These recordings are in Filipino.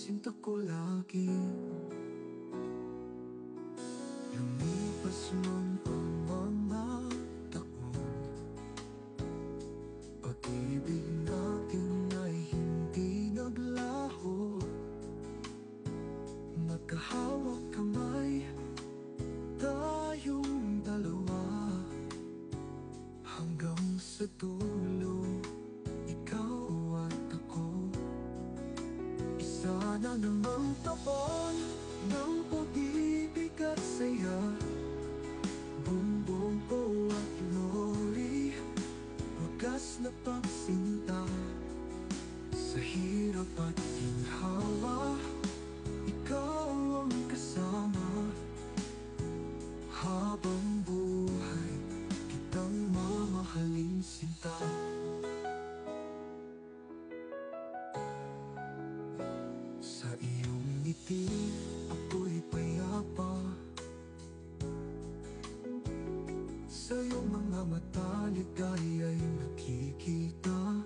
sinta ko lagi. Lumipas man ang mga taon, pag-ibig natin ay hindi naglaho. Magkahawak kamay tayong dalawa, hanggang sa dulo, ikaw at ako. Isa na namang taon ng pag-ibig at saya, bumbong ko at lori, wagas na pagsinta. Sa hirap at ginhawa, ikaw ang kasama. Habang buhay, kitang mamahalin sinta. Sa iyong ngiti, ako'y payapa. Sa iyong mga mata, ligaya'y nakikita.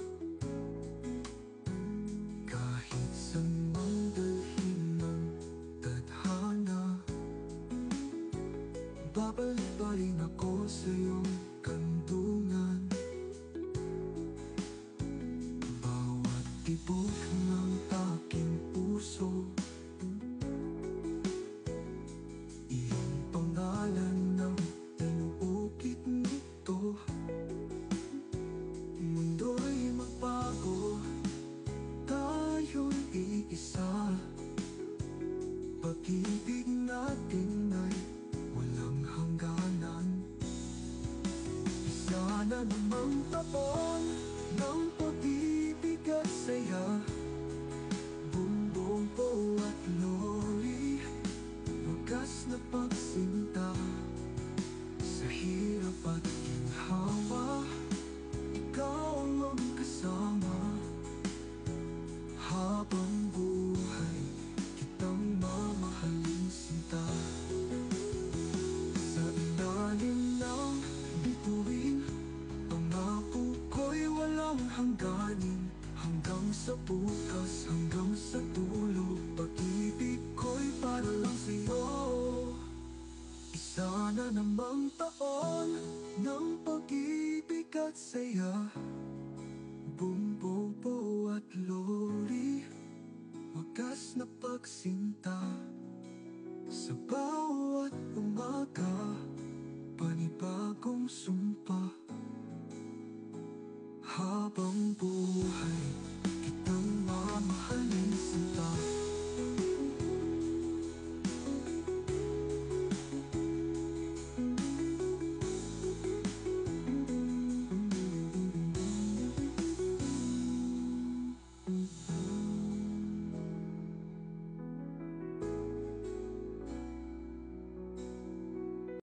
Kahit saan mang dalhin ng tadhana, babalik pa rin ako sa iyong kandungan. Bawat tibok ng aking puso, iyong pangalan ng inuukit nito. Mundo'y magbago, tayo'y iisa. Pag-ibig natin ay walang hangganan. Isa na namang taon ng pag-ibig at saya, bumbong ko at lori, wagas na pagsinta. Sa hirap at ginhawa, ikaw ang kasama. Habang buhay, kitang mamahalin sinta. Sa ilalim ng bituin, pangako ko'y walang hangganin. Hanggang sa bukas, hanggang sa dulo, pag-ibig ko'y para lang sa'yo. Isa na namang taon ng pag-ibig at saya,